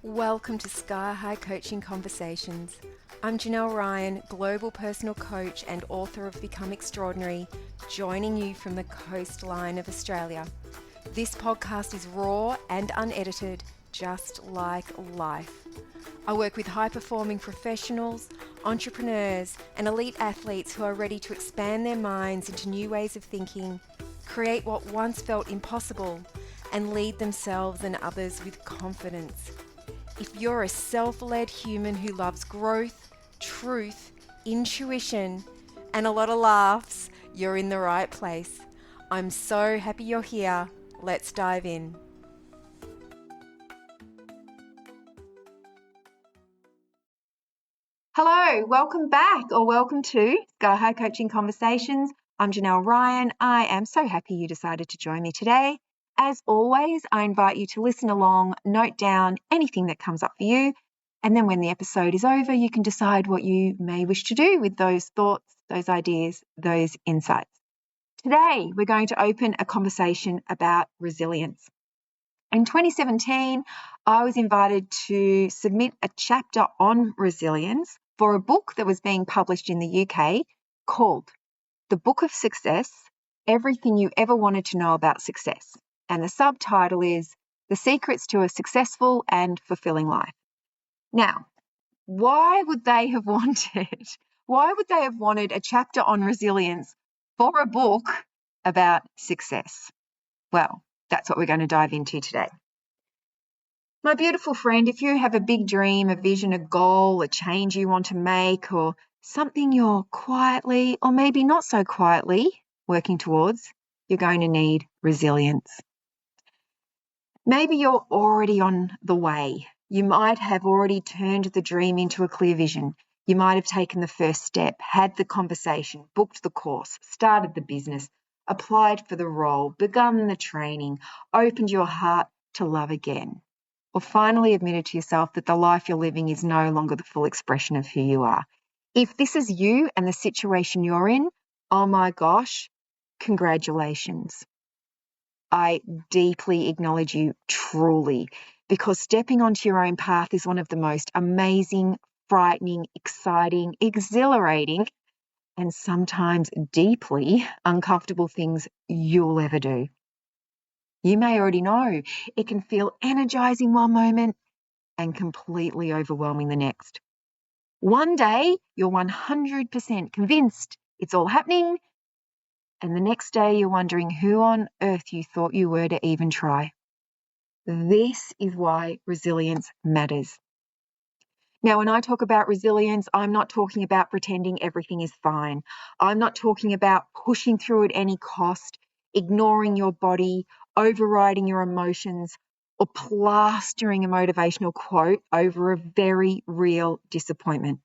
Welcome to Sky High Coaching Conversations. I'm Janelle Ryan, global personal coach and author of Become Extraordinary, joining you from the coastline of Australia. This podcast is raw and unedited, just like life. I work with high-performing professionals, entrepreneurs, and elite athletes who are ready to expand their minds into new ways of thinking, create what once felt impossible, and lead themselves and others with confidence. If you're a self-led human who loves growth, truth, intuition, and a lot of laughs, you're in the right place. I'm so happy you're here. Let's dive in. Hello, welcome back or welcome to Sky High Coaching Conversations. I'm Janelle Ryan. I am so happy you decided to join me today. As always, I invite you to listen along, note down anything that comes up for you, and then when the episode is over, you can decide what you may wish to do with those thoughts, those ideas, those insights. Today, we're going to open a conversation about resilience. In 2017, I was invited to submit a chapter on resilience for a book that was being published in the UK called The Book of Success, Everything You Ever Wanted to Know About Success. And the subtitle is The Secrets to a Successful and Fulfilling Life. Now, why would they have wanted a chapter on resilience for a book about success? Well, that's what we're going to dive into today. My beautiful friend, if you have a big dream, a vision, a goal, a change you want to make, or something you're quietly, or maybe not so quietly, working towards, you're going to need resilience. Maybe you're already on the way. You might have already turned the dream into a clear vision. You might have taken the first step, had the conversation, booked the course, started the business, applied for the role, begun the training, opened your heart to love again, or finally admitted to yourself that the life you're living is no longer the full expression of who you are. If this is you and the situation you're in, oh my gosh, congratulations. I deeply acknowledge you truly, because stepping onto your own path is one of the most amazing, frightening, exciting, exhilarating, and sometimes deeply uncomfortable things you'll ever do. You may already know it can feel energizing one moment and completely overwhelming the next. One day, you're 100% convinced it's all happening, and the next day you're wondering who on earth you thought you were to even try. This is why resilience matters. Now, when I talk about resilience, I'm not talking about pretending everything is fine. I'm not talking about pushing through at any cost, ignoring your body, overriding your emotions, or plastering a motivational quote over a very real disappointment.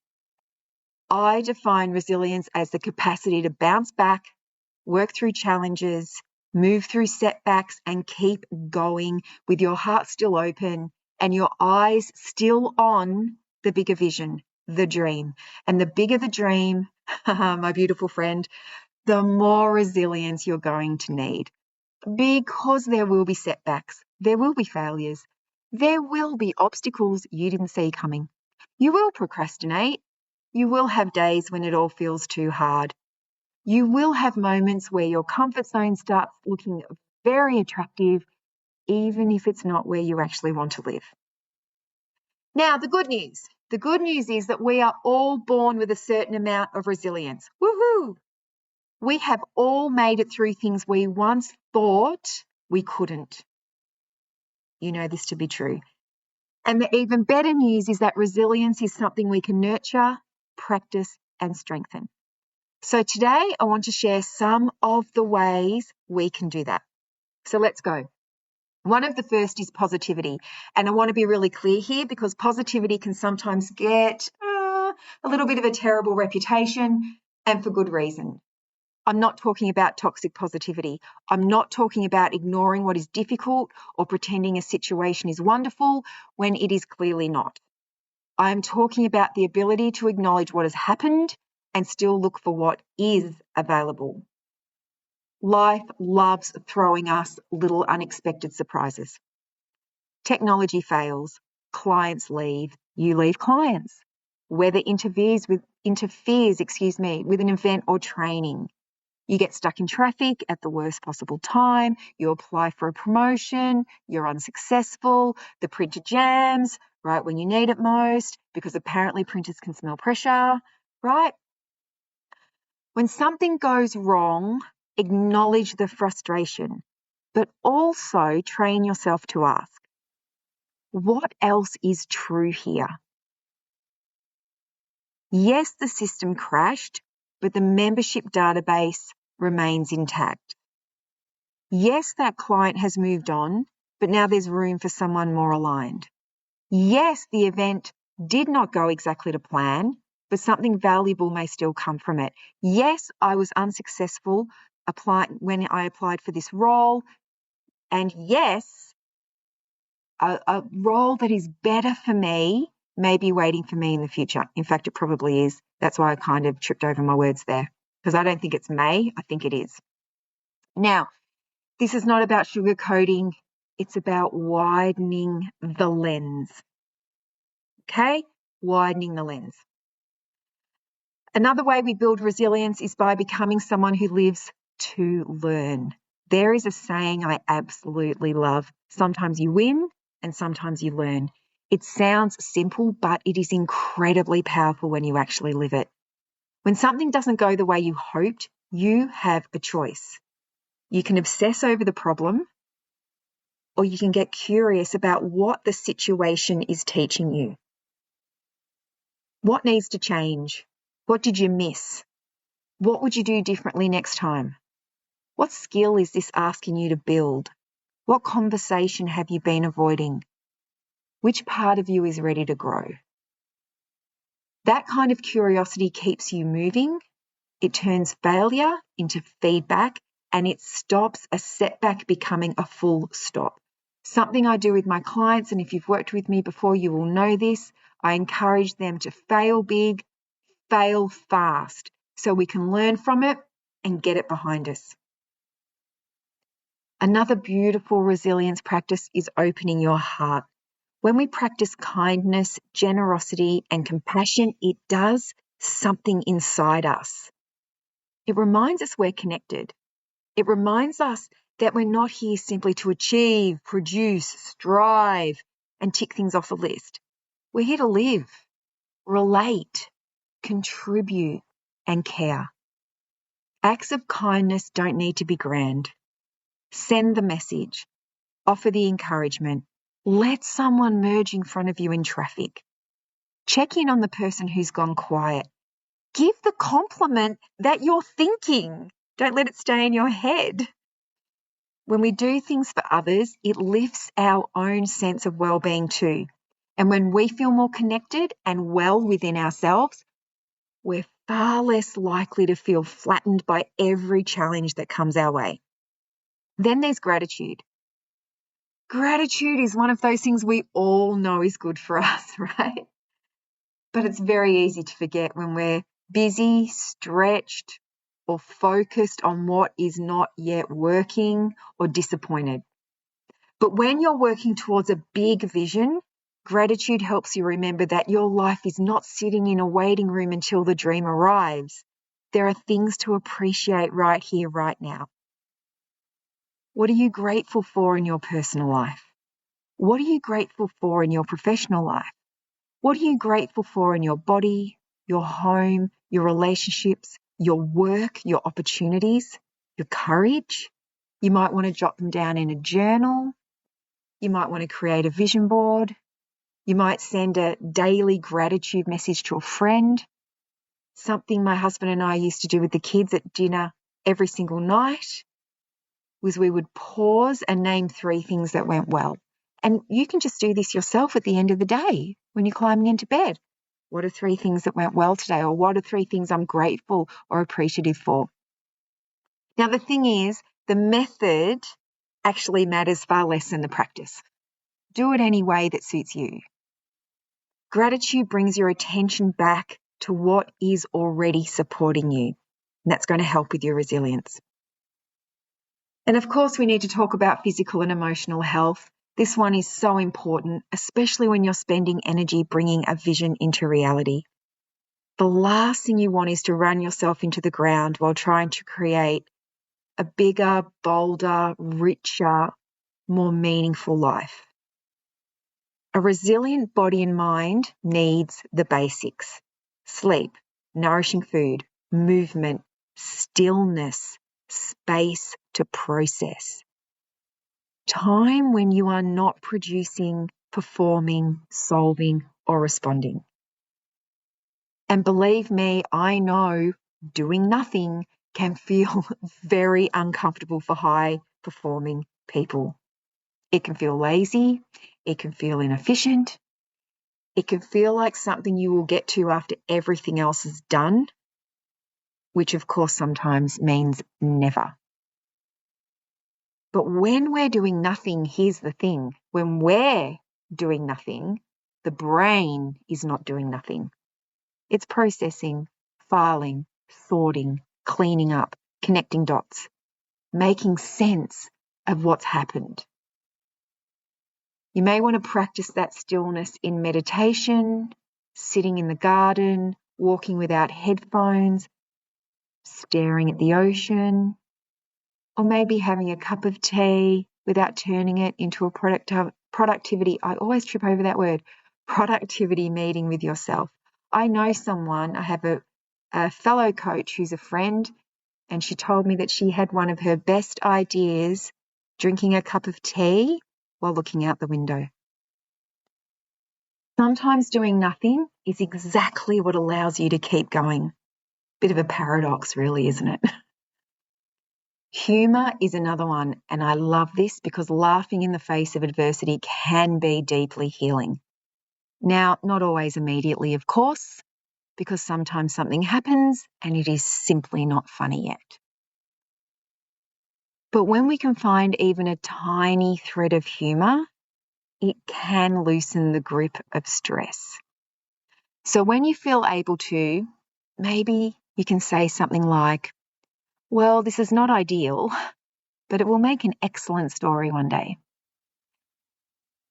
I define resilience as the capacity to bounce back, work through challenges, move through setbacks, and keep going with your heart still open and your eyes still on the bigger vision, the dream. And the bigger the dream, my beautiful friend, the more resilience you're going to need. Because there will be setbacks, there will be failures, there will be obstacles you didn't see coming. You will procrastinate. You will have days when it all feels too hard. You will have moments where your comfort zone starts looking very attractive, even if it's not where you actually want to live. Now, the good news is that we are all born with a certain amount of resilience. Woohoo! We have all made it through things we once thought we couldn't. You know this to be true. And the even better news is that resilience is something we can nurture, practice, and strengthen. So today I want to share some of the ways we can do that. So let's go. One of the first is positivity. And I want to be really clear here because positivity can sometimes get a little bit of a terrible reputation, and for good reason. I'm not talking about toxic positivity. I'm not talking about ignoring what is difficult or pretending a situation is wonderful when it is clearly not. I'm talking about the ability to acknowledge what has happened and still look for what is available. Life loves throwing us little unexpected surprises. Technology fails, clients leave, you leave clients. Weather interferes with an event or training. You get stuck in traffic at the worst possible time. You apply for a promotion. You're unsuccessful. The printer jams right when you need it most because apparently printers can smell pressure, right? When something goes wrong, acknowledge the frustration, but also train yourself to ask, what else is true here? Yes, the system crashed, but the membership database remains intact. Yes, that client has moved on, but now there's room for someone more aligned. Yes, the event did not go exactly to plan, but something valuable may still come from it. Yes, I was unsuccessful when I applied for this role, and yes, a role that is better for me may be waiting for me in the future. In fact, it probably is. That's why I kind of tripped over my words there, because I don't think it's may, I think it is. Now, this is not about sugarcoating. It's about widening the lens. Okay? Widening the lens. Another way we build resilience is by becoming someone who lives to learn. There is a saying I absolutely love. Sometimes you win and sometimes you learn. It sounds simple, but it is incredibly powerful when you actually live it. When something doesn't go the way you hoped, you have a choice. You can obsess over the problem, or you can get curious about what the situation is teaching you. What needs to change? What did you miss? What would you do differently next time? What skill is this asking you to build? What conversation have you been avoiding? Which part of you is ready to grow? That kind of curiosity keeps you moving. It turns failure into feedback, and it stops a setback becoming a full stop. Something I do with my clients, and if you've worked with me before, you will know this. I encourage them to fail big, fail fast, so we can learn from it and get it behind us. Another beautiful resilience practice is opening your heart. When we practice kindness, generosity, and compassion, it does something inside us. It reminds us we're connected. It reminds us that we're not here simply to achieve, produce, strive, and tick things off the list. We're here to live, relate, contribute, and care. Acts of kindness don't need to be grand. Send the message. Offer the encouragement. Let someone merge in front of you in traffic. Check in on the person who's gone quiet. Give the compliment that you're thinking. Don't let it stay in your head. When we do things for others, it lifts our own sense of well-being too. And when we feel more connected and well within ourselves, we're far less likely to feel flattened by every challenge that comes our way. Then there's gratitude. Gratitude is one of those things we all know is good for us, right? But it's very easy to forget when we're busy, stretched, or focused on what is not yet working, or disappointed. But when you're working towards a big vision, gratitude helps you remember that your life is not sitting in a waiting room until the dream arrives. There are things to appreciate right here, right now. What are you grateful for in your personal life? What are you grateful for in your professional life? What are you grateful for in your body, your home, your relationships, your work, your opportunities, your courage? You might want to jot them down in a journal. You might want to create a vision board. You might send a daily gratitude message to a friend. Something my husband and I used to do with the kids at dinner every single night was we would pause and name 3 things that went well. And you can just do this yourself at the end of the day when you're climbing into bed. What are 3 things that went well today? Or what are 3 things I'm grateful or appreciative for? Now, the thing is, the method actually matters far less than the practice. Do it any way that suits you. Gratitude brings your attention back to what is already supporting you. And that's going to help with your resilience. And of course, we need to talk about physical and emotional health. This one is so important, especially when you're spending energy bringing a vision into reality. The last thing you want is to run yourself into the ground while trying to create a bigger, bolder, richer, more meaningful life. A resilient body and mind needs the basics: sleep, nourishing food, movement, stillness, space to process. Time when you are not producing, performing, solving, or responding. And believe me, I know doing nothing can feel very uncomfortable for high-performing people. It can feel lazy. It can feel inefficient. It can feel like something you will get to after everything else is done, which of course sometimes means never. But when we're doing nothing, here's the thing. When we're doing nothing, the brain is not doing nothing. It's processing, filing, sorting, cleaning up, connecting dots, making sense of what's happened. You may want to practice that stillness in meditation, sitting in the garden, walking without headphones, staring at the ocean, or maybe having a cup of tea without turning it into a productivity. I always trip over that word, productivity meeting with yourself. I know someone, I have a fellow coach who's a friend, and she told me that she had one of her best ideas drinking a cup of tea while looking out the window. Sometimes doing nothing is exactly what allows you to keep going. Bit of a paradox, really, isn't it? Humour is another one, and I love this because laughing in the face of adversity can be deeply healing. Now, not always immediately, of course, because sometimes something happens and it is simply not funny yet. But when we can find even a tiny thread of humour, it can loosen the grip of stress. So when you feel able to, maybe you can say something like, well, this is not ideal, but it will make an excellent story one day.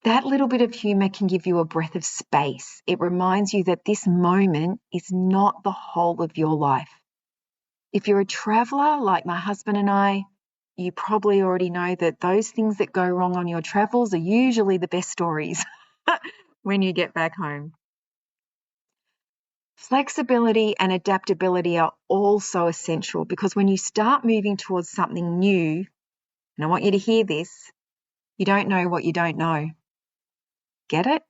That little bit of humour can give you a breath of space. It reminds you that this moment is not the whole of your life. If you're a traveller like my husband and I, you probably already know that those things that go wrong on your travels are usually the best stories when you get back home. Flexibility and adaptability are also essential because when you start moving towards something new, and I want you to hear this, you don't know what you don't know. Get it?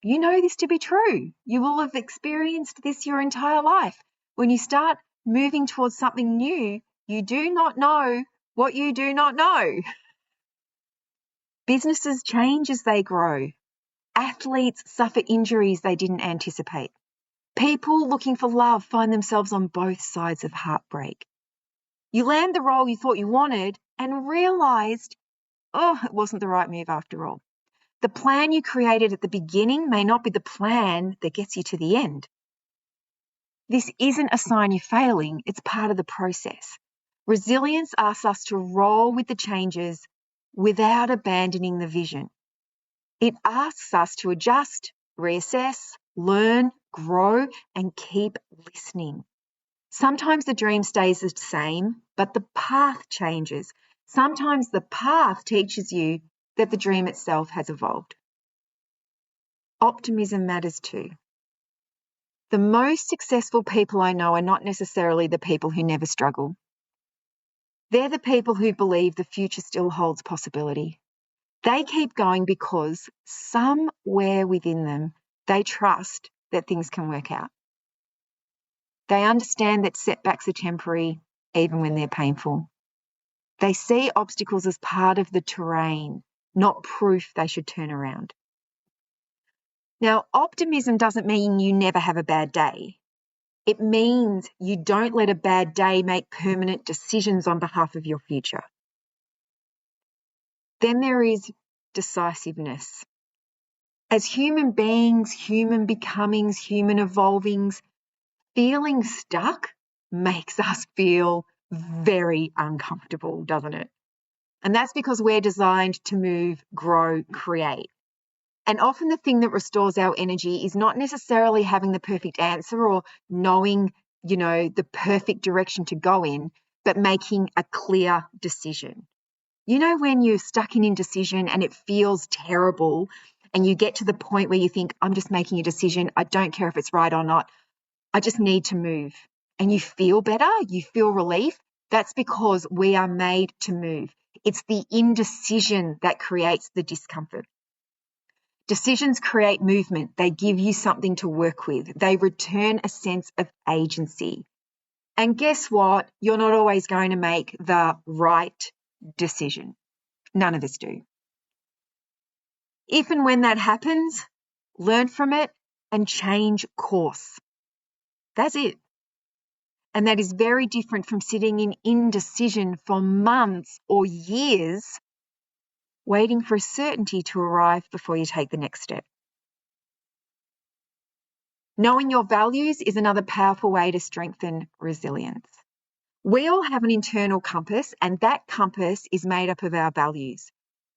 You know this to be true. You will have experienced this your entire life. When you start moving towards something new, you do not know what you do not know. Businesses change as they grow. Athletes suffer injuries they didn't anticipate. People looking for love find themselves on both sides of heartbreak. You land the role you thought you wanted and realised, it wasn't the right move after all. The plan you created at the beginning may not be the plan that gets you to the end. This isn't a sign you're failing, it's part of the process. Resilience asks us to roll with the changes without abandoning the vision. It asks us to adjust, reassess, learn, grow, and keep listening. Sometimes the dream stays the same, but the path changes. Sometimes the path teaches you that the dream itself has evolved. Optimism matters too. The most successful people I know are not necessarily the people who never struggle. They're the people who believe the future still holds possibility. They keep going because somewhere within them, they trust that things can work out. They understand that setbacks are temporary, even when they're painful. They see obstacles as part of the terrain, not proof they should turn around. Now, optimism doesn't mean you never have a bad day. It means you don't let a bad day make permanent decisions on behalf of your future. Then there is decisiveness. As human beings, human becomings, human evolvings, feeling stuck makes us feel very uncomfortable, doesn't it? And that's because we're designed to move, grow, create. And often the thing that restores our energy is not necessarily having the perfect answer or knowing, the perfect direction to go in, but making a clear decision. When you're stuck in indecision and it feels terrible and you get to the point where you think, I'm just making a decision. I don't care if it's right or not. I just need to move. And you feel better. You feel relief. That's because we are made to move. It's the indecision that creates the discomfort. Decisions create movement. They give you something to work with. They return a sense of agency. And guess what? You're not always going to make the right decision. None of us do. If and when that happens, learn from it and change course. That's it. And that is very different from sitting in indecision for months or years, waiting for certainty to arrive before you take the next step. Knowing your values is another powerful way to strengthen resilience. We all have an internal compass, and that compass is made up of our values.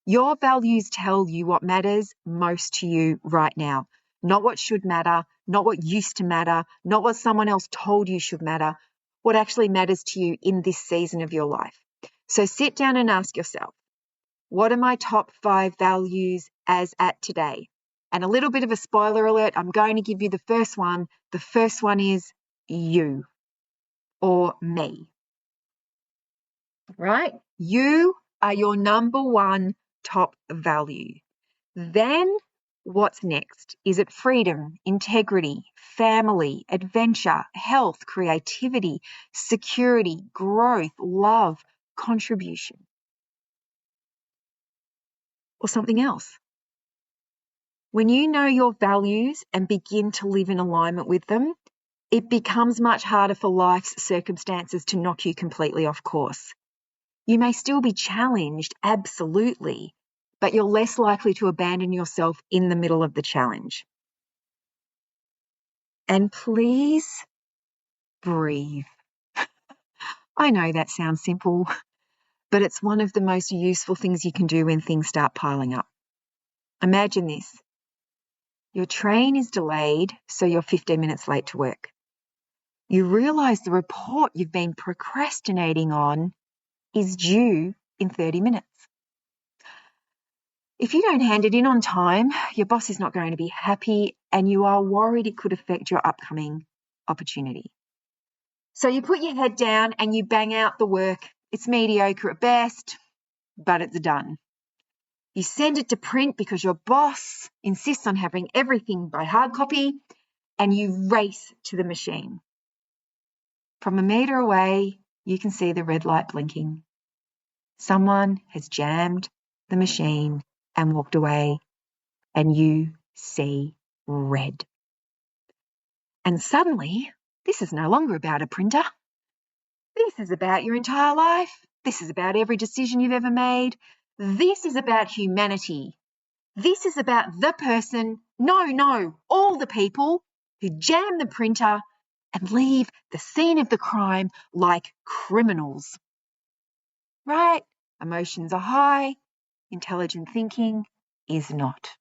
Your values tell you what matters most to you right now, not what should matter, not what used to matter, not what someone else told you should matter, what actually matters to you in this season of your life. So sit down and ask yourself, what are my top 5 values as at today? And a little bit of a spoiler alert, I'm going to give you the first one. The first one is you or me, right? You are your number one top value. Then what's next? Is it freedom, integrity, family, adventure, health, creativity, security, growth, love, contribution, or something else? When you know your values and begin to live in alignment with them, it becomes much harder for life's circumstances to knock you completely off course. You may still be challenged, absolutely, but you're less likely to abandon yourself in the middle of the challenge. And please breathe. I know that sounds simple, but it's one of the most useful things you can do when things start piling up. Imagine this. Your train is delayed, so you're 15 minutes late to work. You realise the report you've been procrastinating on is due in 30 minutes. If you don't hand it in on time, your boss is not going to be happy and you are worried it could affect your upcoming opportunity. So you put your head down and you bang out the work. It's mediocre at best, but it's done. You send it to print because your boss insists on having everything by hard copy, and you race to the machine. From a metre away, you can see the red light blinking. Someone has jammed the machine and walked away, and you see red. And suddenly, this is no longer about a printer. This is about your entire life. This is about every decision you've ever made. This is about humanity. This is about the person, all the people who jam the printer and leave the scene of the crime like criminals. Right? Emotions are high. Intelligent thinking is not.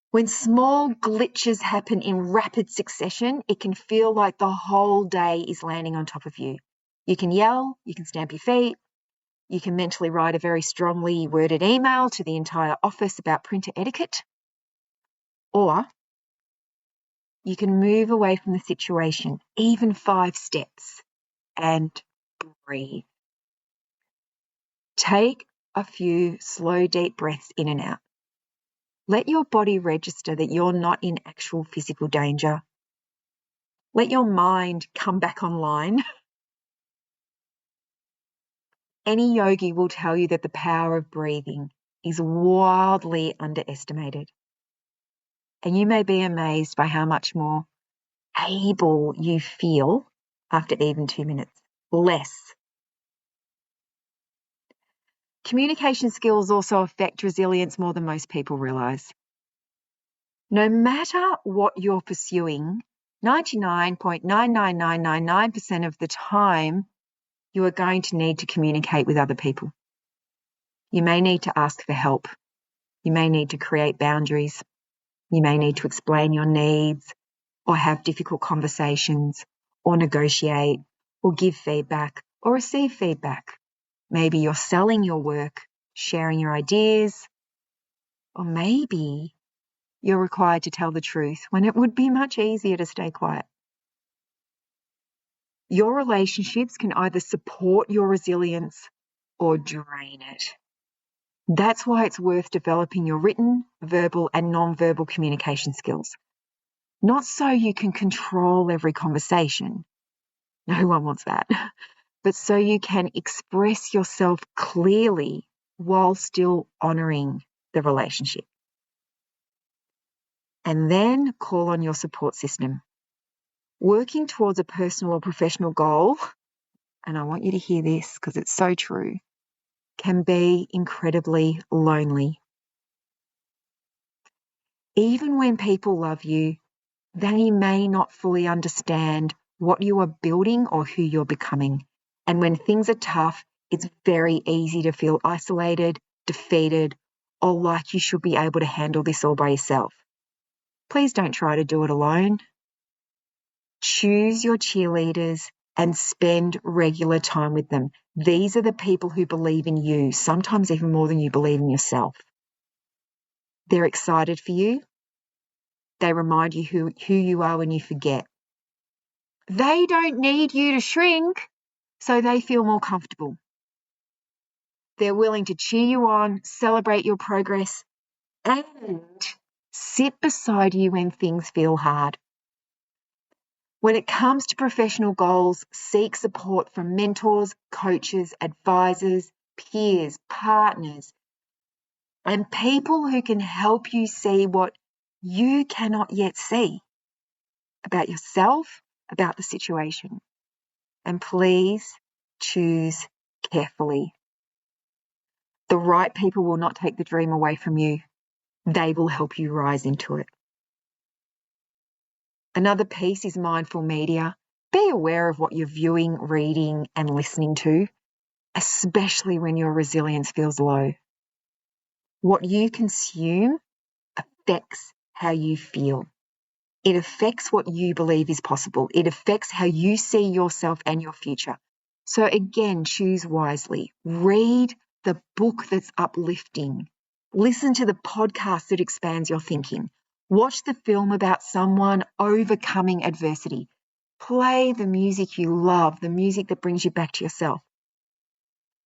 When small glitches happen in rapid succession, it can feel like the whole day is landing on top of you. You can yell, you can stamp your feet, you can mentally write a very strongly worded email to the entire office about printer etiquette, or you can move away from the situation, even 5 steps, and breathe. Take a few slow, deep breaths in and out. Let your body register that you're not in actual physical danger. Let your mind come back online. Any yogi will tell you that the power of breathing is wildly underestimated. And you may be amazed by how much more able you feel after even 2 minutes. Less. Communication skills also affect resilience more than most people realise. No matter what you're pursuing, 99.99999% of the time, you are going to need to communicate with other people. You may need to ask for help. You may need to create boundaries. You may need to explain your needs or have difficult conversations or negotiate or give feedback or receive feedback. Maybe you're selling your work, sharing your ideas, or maybe you're required to tell the truth when it would be much easier to stay quiet. Your relationships can either support your resilience or drain it. That's why it's worth developing your written, verbal, and non-verbal communication skills. Not so you can control every conversation. No one wants that. But so you can express yourself clearly while still honouring the relationship. And then call on your support system. Working towards a personal or professional goal, and I want you to hear this because it's so true, can be incredibly lonely. Even when people love you, they may not fully understand what you are building or who you're becoming. And when things are tough, it's very easy to feel isolated, defeated, or like you should be able to handle this all by yourself. Please don't try to do it alone. Choose your cheerleaders and spend regular time with them. These are the people who believe in you, sometimes even more than you believe in yourself. They're excited for you. They remind you who you are when you forget. They don't need you to shrink, so they feel more comfortable. They're willing to cheer you on, celebrate your progress, and sit beside you when things feel hard. When it comes to professional goals, seek support from mentors, coaches, advisors, peers, partners, and people who can help you see what you cannot yet see about yourself, about the situation. And please choose carefully. The right people will not take the dream away from you. They will help you rise into it. Another piece is mindful media. Be aware of what you're viewing, reading, and listening to, especially when your resilience feels low. What you consume affects how you feel. It affects what you believe is possible. It affects how you see yourself and your future. So again, choose wisely. Read the book that's uplifting. Listen to the podcast that expands your thinking. Watch the film about someone overcoming adversity. Play the music you love, the music that brings you back to yourself.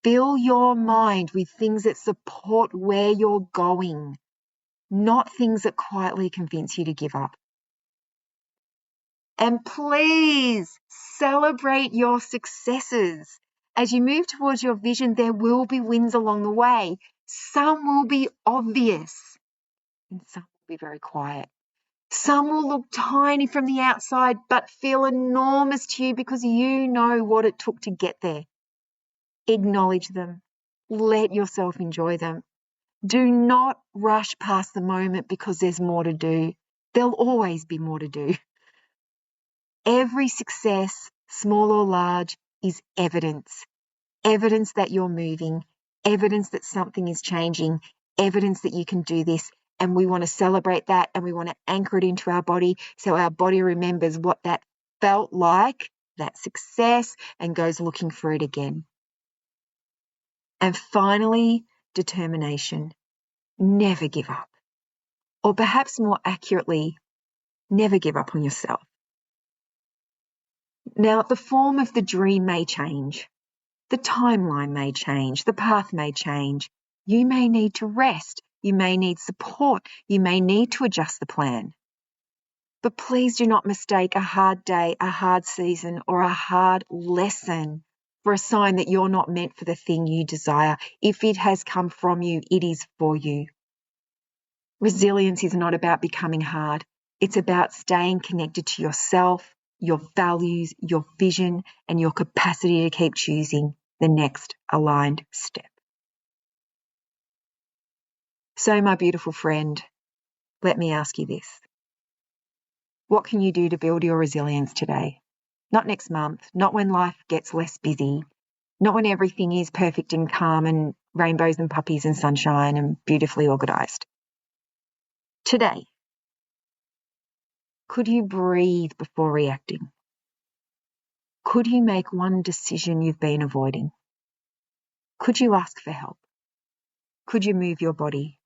Fill your mind with things that support where you're going, not things that quietly convince you to give up. And please celebrate your successes. As you move towards your vision, there will be wins along the way. Some will be obvious and some will be very quiet. Some will look tiny from the outside but feel enormous to you because you know what it took to get there. Acknowledge them. Let yourself enjoy them. Do not rush past the moment because there's more to do. There'll always be more to do. Every success, small or large, is evidence. Evidence that you're moving, evidence that something is changing, evidence that you can do this. And we want to celebrate that and we want to anchor it into our body so our body remembers what that felt like, that success, and goes looking for it again. And finally, determination. Never give up. Or perhaps more accurately, never give up on yourself. Now, the form of the dream may change. The timeline may change. The path may change. You may need to rest. You may need support. You may need to adjust the plan. But please do not mistake a hard day, a hard season, or a hard lesson for a sign that you're not meant for the thing you desire. If it has come from you, it is for you. Resilience is not about becoming hard. It's about staying connected to yourself, your values, your vision, and your capacity to keep choosing the next aligned step. So, my beautiful friend, let me ask you this. What can you do to build your resilience today? Not next month, not when life gets less busy, not when everything is perfect and calm and rainbows and puppies and sunshine and beautifully organised. Today, could you breathe before reacting? Could you make one decision you've been avoiding? Could you ask for help? Could you move your body?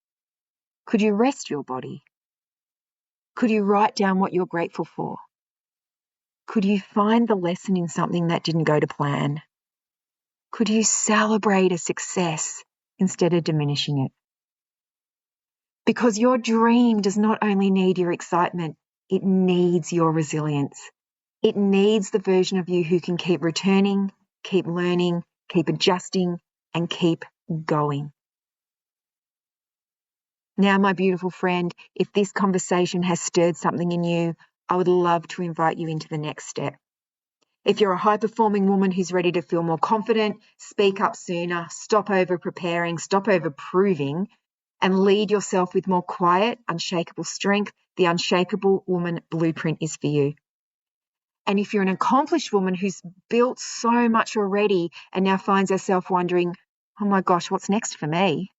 Could you rest your body? Could you write down what you're grateful for? Could you find the lesson in something that didn't go to plan? Could you celebrate a success instead of diminishing it? Because your dream does not only need your excitement, it needs your resilience. It needs the version of you who can keep returning, keep learning, keep adjusting, and keep going. Now, my beautiful friend, if this conversation has stirred something in you, I would love to invite you into the next step. If you're a high-performing woman who's ready to feel more confident, speak up sooner, stop over-preparing, stop over-proving, and lead yourself with more quiet, unshakable strength, the Unshakable Woman Blueprint is for you. And if you're an accomplished woman who's built so much already and now finds herself wondering, oh my gosh, what's next for me?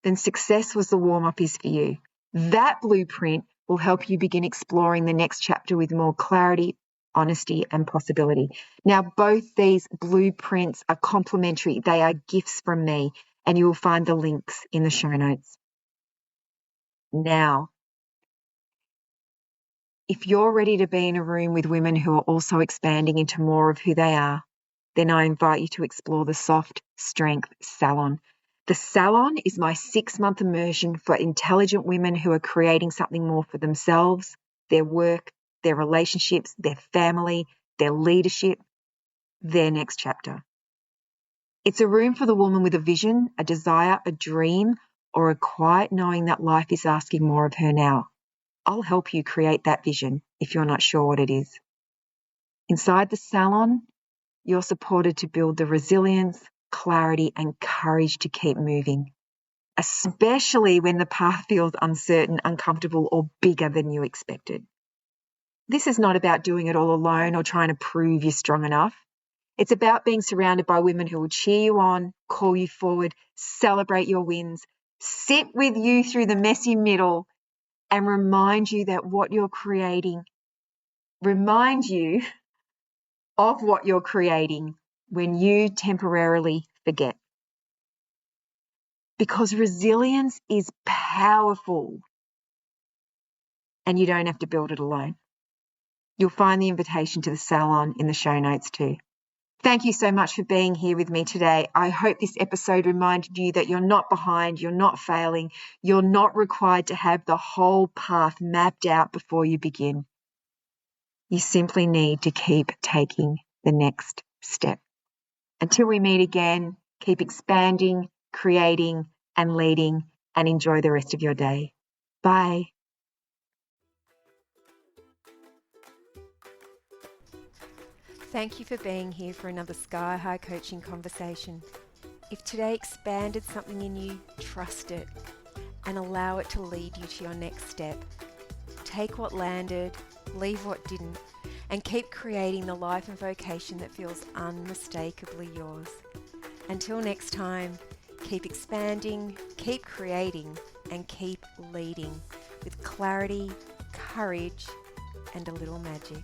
Then Success Was the Warm-Up is for you. That blueprint will help you begin exploring the next chapter with more clarity, honesty, and possibility. Now, both these blueprints are complementary. They are gifts from me, and you will find the links in the show notes. Now, if you're ready to be in a room with women who are also expanding into more of who they are, then I invite you to explore the Soft Strength Salon. The salon is my 6-month immersion for intelligent women who are creating something more for themselves, their work, their relationships, their family, their leadership, their next chapter. It's a room for the woman with a vision, a desire, a dream, or a quiet knowing that life is asking more of her now. I'll help you create that vision if you're not sure what it is. Inside the salon, you're supported to build the resilience, clarity, and courage to keep moving, especially when the path feels uncertain, uncomfortable, or bigger than you expected. This is not about doing it all alone or trying to prove you're strong enough. It's about being surrounded by women who will cheer you on, call you forward, celebrate your wins, sit with you through the messy middle, and remind you of what you're creating when you temporarily forget. Because resilience is powerful and you don't have to build it alone. You'll find the invitation to the salon in the show notes too. Thank you so much for being here with me today. I hope this episode reminded you that you're not behind, you're not failing, you're not required to have the whole path mapped out before you begin. You simply need to keep taking the next step. Until we meet again, keep expanding, creating, and leading, and enjoy the rest of your day. Bye. Thank you for being here for another Sky High coaching conversation. If today expanded something in you, trust it and allow it to lead you to your next step. Take what landed, leave what didn't, and keep creating the life and vocation that feels unmistakably yours. Until next time, keep expanding, keep creating, and keep leading with clarity, courage, and a little magic.